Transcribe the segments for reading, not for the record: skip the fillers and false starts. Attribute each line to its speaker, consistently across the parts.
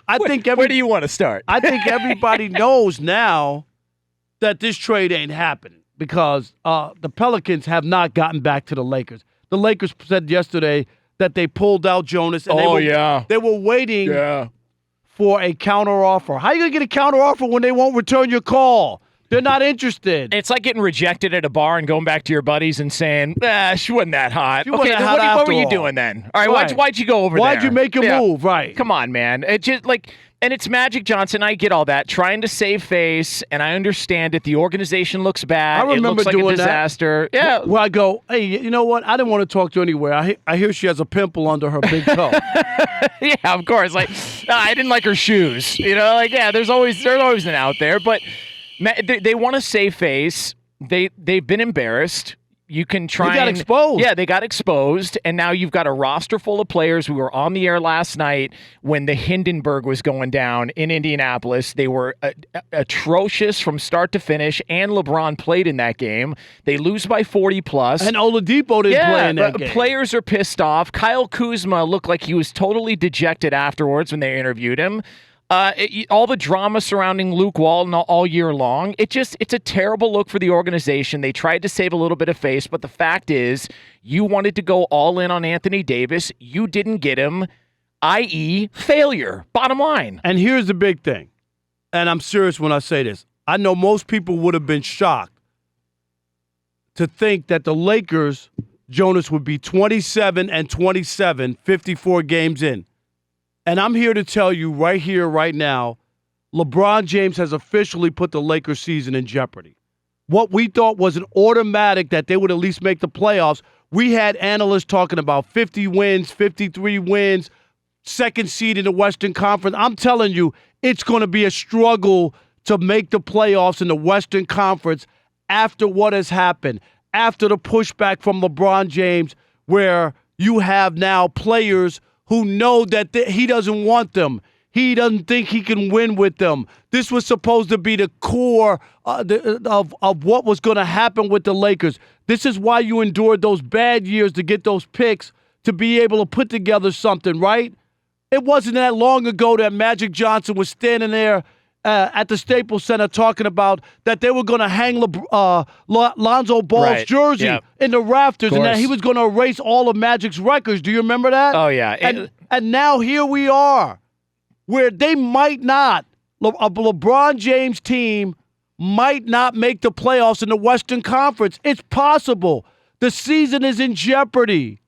Speaker 1: Where do you want to start?
Speaker 2: I think everybody knows now that this trade ain't happening because the Pelicans have not gotten back to the Lakers. The Lakers said yesterday that they pulled out Jonas. And they were waiting for a counteroffer. How are you going to get a counteroffer when they won't return your call? They're not interested.
Speaker 1: It's like getting rejected at a bar and going back to your buddies and saying, she wasn't that hot.
Speaker 2: What
Speaker 1: were you doing then? All right, why'd you go over there?
Speaker 2: Why'd you make a move? Right.
Speaker 1: Come on, man. It just and it's Magic Johnson. I get all that. Trying to save face, and I understand it. The organization looks bad.
Speaker 2: I remember
Speaker 1: it looks like
Speaker 2: doing
Speaker 1: a disaster.
Speaker 2: That.
Speaker 1: Yeah.
Speaker 2: Well, I go, hey, you know what? I didn't want to talk to you anywhere. I hear she has a pimple under her big toe.
Speaker 1: Yeah, of course. I didn't like her shoes. There's always an out there, but they want to save face. They've been embarrassed. You can try.
Speaker 2: They got exposed.
Speaker 1: Yeah, they got exposed, and now you've got a roster full of players who were on the air last night when the Hindenburg was going down in Indianapolis. They were atrocious from start to finish, and LeBron played in that game. They lose by 40+.
Speaker 2: And Oladipo didn't play in that game.
Speaker 1: Players are pissed off. Kyle Kuzma looked like he was totally dejected afterwards when they interviewed him. All the drama surrounding Luke Walton all year long, it's a terrible look for the organization. They tried to save a little bit of face, but the fact is you wanted to go all in on Anthony Davis. You didn't get him, i.e. failure, bottom line.
Speaker 2: And here's the big thing, and I'm serious when I say this. I know most people would have been shocked to think that the Lakers, Jonas, would be 27-27, 54 games in. And I'm here to tell you right here, right now, LeBron James has officially put the Lakers season in jeopardy. What we thought was an automatic that they would at least make the playoffs, we had analysts talking about 50 wins, 53 wins, second seed in the Western Conference. I'm telling you, it's going to be a struggle to make the playoffs in the Western Conference after what has happened, after the pushback from LeBron James, where you have now players who know that he doesn't want them. He doesn't think he can win with them. This was supposed to be the core of what was going to happen with the Lakers. This is why you endured those bad years to get those picks to be able to put together something, right? It wasn't that long ago that Magic Johnson was standing there at the Staples Center talking about that they were going to hang Lonzo Ball's jersey in the rafters and that he was going to erase all of Magic's records. Do you remember that?
Speaker 1: Oh, yeah.
Speaker 2: And now here we are where they might not, a LeBron James team might not make the playoffs in the Western Conference. It's possible. The season is in jeopardy.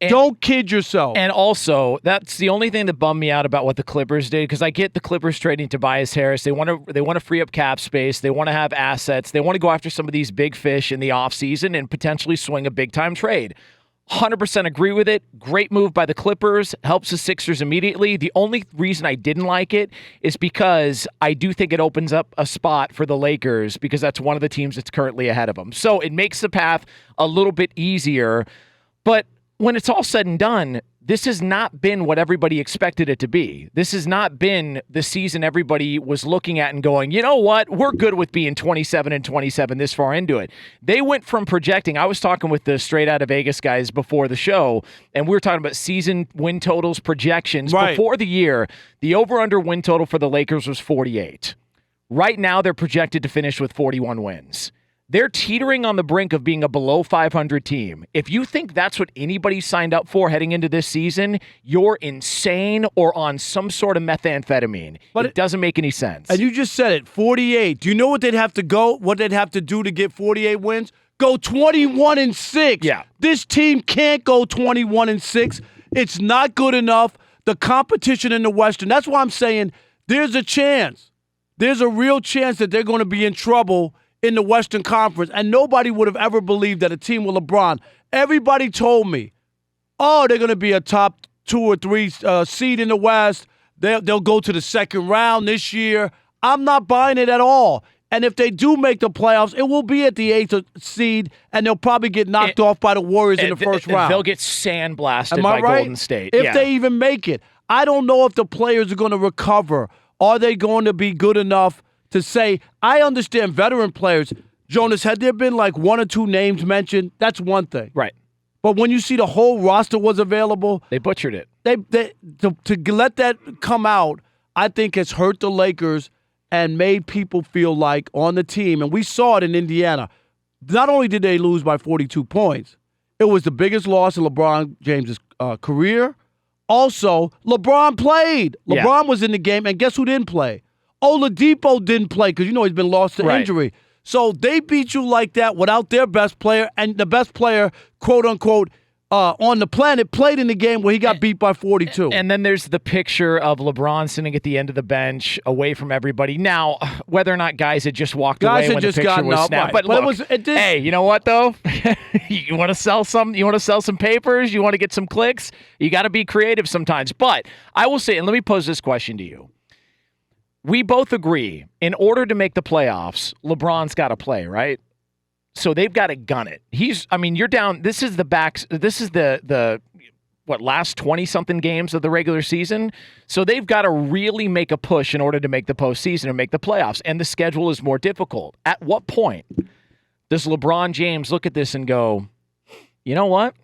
Speaker 2: Don't kid yourself.
Speaker 1: And also, that's the only thing that bummed me out about what the Clippers did, because I get the Clippers trading Tobias Harris. They want to free up cap space. They want to have assets. They want to go after some of these big fish in the offseason and potentially swing a big-time trade. 100% agree with it. Great move by the Clippers. Helps the Sixers immediately. The only reason I didn't like it is because I do think it opens up a spot for the Lakers because that's one of the teams that's currently ahead of them. So it makes the path a little bit easier. But when it's all said and done, this has not been what everybody expected it to be. This has not been the season everybody was looking at and going, you know what, we're good with being 27-27 this far into it. They went from projecting, I was talking with the Straight Outta Vegas guys before the show, and we were talking about season win totals projections.
Speaker 2: Right.
Speaker 1: Before the year, the over-under win total for the Lakers was 48. Right now, they're projected to finish with 41 wins. They're teetering on the brink of being a below 500 team. If you think that's what anybody signed up for heading into this season, you're insane or on some sort of methamphetamine. But it doesn't make any sense.
Speaker 2: And you just said it, 48. Do you know what they'd have to do to get 48 wins? Go 21-6.
Speaker 1: Yeah.
Speaker 2: This team can't go 21-6. It's not good enough. The competition in the Western, that's why I'm saying there's a chance. There's a real chance that they're going to be in trouble in the Western Conference, and nobody would have ever believed that a team with LeBron, everybody told me, oh, they're going to be a top 2 or 3 seed in the West. They'll go to the second round this year. I'm not buying it at all. And if they do make the playoffs, it will be at the 8th seed, and they'll probably get knocked off by the Warriors in the first round.
Speaker 1: They'll get sandblasted
Speaker 2: Am
Speaker 1: by
Speaker 2: I right?
Speaker 1: Golden State.
Speaker 2: If they even make it. I don't know if the players are going to recover. Are they going to be good enough to say, I understand veteran players. Jonas, had there been like 1 or 2 names mentioned, that's one thing.
Speaker 1: Right.
Speaker 2: But when you see the whole roster was available,
Speaker 1: they butchered it.
Speaker 2: To let that come out, I think has hurt the Lakers and made people feel like on the team, and we saw it in Indiana, not only did they lose by 42 points, it was the biggest loss in LeBron James' career. Also, LeBron played. LeBron was in the game, and guess who didn't play? Oladipo didn't play because, he's been lost to injury. So they beat you like that without their best player, and the best player, quote-unquote, on the planet played in the game where he got beat by 42.
Speaker 1: And then there's the picture of LeBron sitting at the end of the bench away from everybody. Now, whether or not guys had just walked away when the picture was snapped. But look, hey, you know what, though? You want to sell some papers? You want to get some clicks? You got to be creative sometimes. But I will say, and let me pose this question to you. We both agree, in order to make the playoffs, LeBron's got to play, right? So they've got to gun it. You're down. This is the last 20-something games of the regular season. So they've got to really make a push in order to make the postseason and make the playoffs. And the schedule is more difficult. At what point does LeBron James look at this and go, you know what?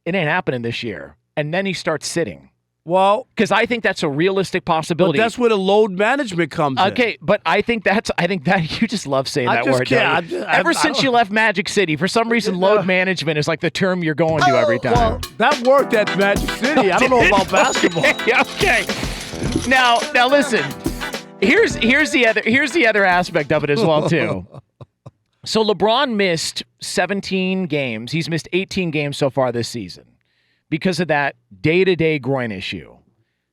Speaker 1: It ain't happening this year. And then he starts sitting.
Speaker 2: Well,
Speaker 1: because I think that's a realistic possibility.
Speaker 2: But that's where the load management comes in.
Speaker 1: Okay, but I think that you just love saying that word. Ever since you left Magic City, for some reason, load management is like the term you're going to every time.
Speaker 2: Well, that worked at Magic City. I don't know about basketball.
Speaker 1: Okay. Now listen. Here's the other aspect of it as well too. So LeBron missed 17 games. He's missed 18 games so far this season, because of that day-to-day groin issue.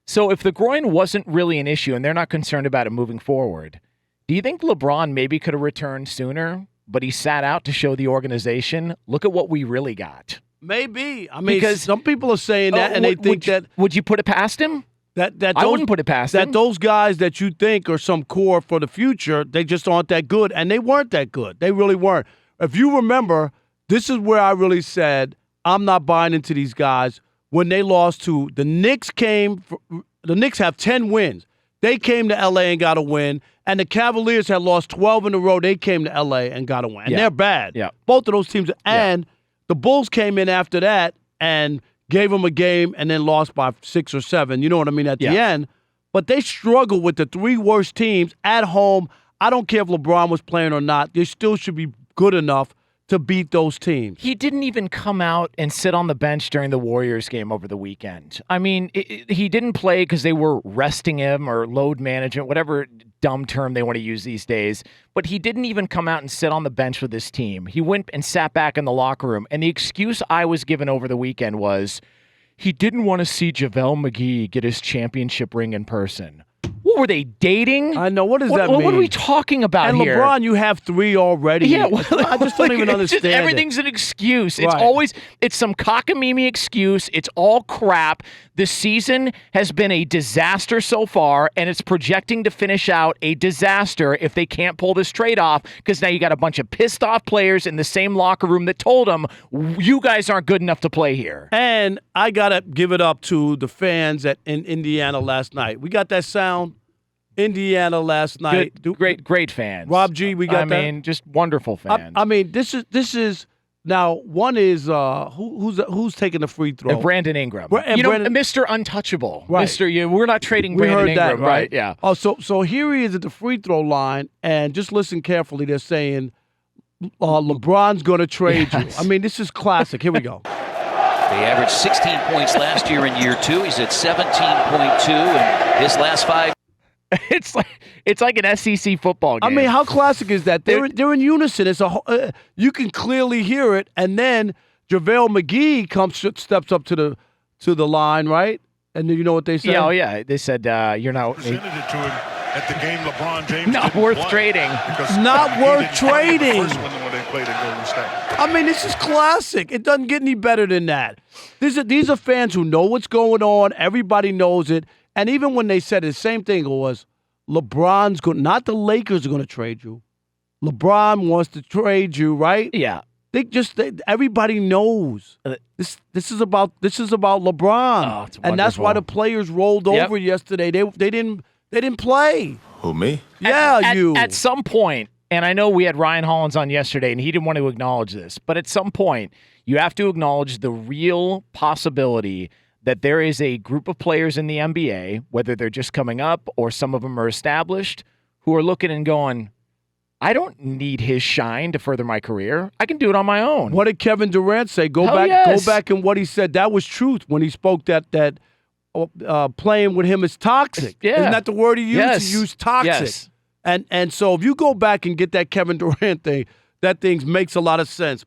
Speaker 1: So if the groin wasn't really an issue and they're not concerned about it moving forward, do you think LeBron maybe could have returned sooner, but he sat out to show the organization, look at what we really got?
Speaker 2: Maybe. Because some people are saying that, and they think that...
Speaker 1: Would you put it past him? I wouldn't put it past him.
Speaker 2: That those guys that you think are some core for the future, they just aren't that good, and they weren't that good. They really weren't. If you remember, this is where I really said, I'm not buying into these guys. When they lost to the Knicks, the Knicks have 10 wins. They came to L.A. and got a win, and the Cavaliers had lost 12 in a row. They came to L.A. and got a win, and they're bad.
Speaker 1: Yeah.
Speaker 2: Both of those teams. And the Bulls came in after that and gave them a game and then lost by 6 or 7. You know what I mean, at the end. But they struggled with the 3 worst teams at home. I don't care if LeBron was playing or not. They still should be good enough to beat those teams.
Speaker 1: He didn't even come out and sit on the bench during the Warriors game over the weekend. I mean, he didn't play because they were resting him or load management, whatever dumb term they want to use these days. But he didn't even come out and sit on the bench with his team. He went and sat back in the locker room. And the excuse I was given over the weekend was he didn't want to see JaVale McGee get his championship ring in person. What were they dating?
Speaker 2: I know. What does that mean?
Speaker 1: What are we talking about
Speaker 2: here? And LeBron, you have 3 already.
Speaker 1: Yeah,
Speaker 2: I just don't even understand.
Speaker 1: Everything's an excuse. It's some cockamamie excuse. It's all crap. This season has been a disaster so far, and it's projecting to finish out a disaster if they can't pull this trade off, because now you got a bunch of pissed off players in the same locker room that told them, you guys aren't good enough to play here.
Speaker 2: And I got to give it up to the fans in Indiana last night. We got that sound. Indiana last night.
Speaker 1: Great fans.
Speaker 2: Rob G, we got that?
Speaker 1: I mean, just wonderful fans.
Speaker 2: I mean, this is now one is who's taking the free throw?
Speaker 1: Brandon Ingram. Mr. Untouchable.
Speaker 2: Right.
Speaker 1: We're not trading Brandon Ingram, right? Yeah.
Speaker 2: Oh, so here he is at the free throw line, and just listen carefully. They're saying LeBron's going to trade you. I mean, this is classic. Here we go.
Speaker 3: They averaged 16 points last year in year 2. He's at 17.2 in his last 5.
Speaker 1: It's like an SEC football game.
Speaker 2: I mean, how classic is that? They're in unison. It's you can clearly hear it, and then JaVale McGee steps up to the line, right? And you know what they said?
Speaker 1: Yeah, yeah. They said you're not.
Speaker 4: Presented it to him at the game. LeBron James
Speaker 1: not worth trading.
Speaker 2: Not worth trading.
Speaker 4: The first one when they played in Golden State.
Speaker 2: I mean, this is classic. It doesn't get any better than that. These are fans who know what's going on. Everybody knows it. And even when they said it, the same thing was LeBron's going, not the Lakers are going to trade you. LeBron wants to trade you, right?
Speaker 1: Yeah.
Speaker 2: Everybody knows this is about LeBron,
Speaker 1: it's
Speaker 2: and that's why the players rolled over yesterday. They didn't play.
Speaker 4: Who, me?
Speaker 2: Yeah, you.
Speaker 1: At some point, and I know we had Ryan Hollins on yesterday, and he didn't want to acknowledge this, but at some point, you have to acknowledge the real possibility that there is a group of players in the NBA, whether they're just coming up or some of them are established, who are looking and going, I don't need his shine to further my career. I can do it on my own.
Speaker 2: What did Kevin Durant say? Go back and what he said. That was truth when he spoke that playing with him is toxic.
Speaker 1: Yeah.
Speaker 2: Isn't that the word he used?
Speaker 1: Yes.
Speaker 2: He used toxic.
Speaker 1: Yes.
Speaker 2: And so if you go back and get that Kevin Durant thing, that thing makes a lot of sense.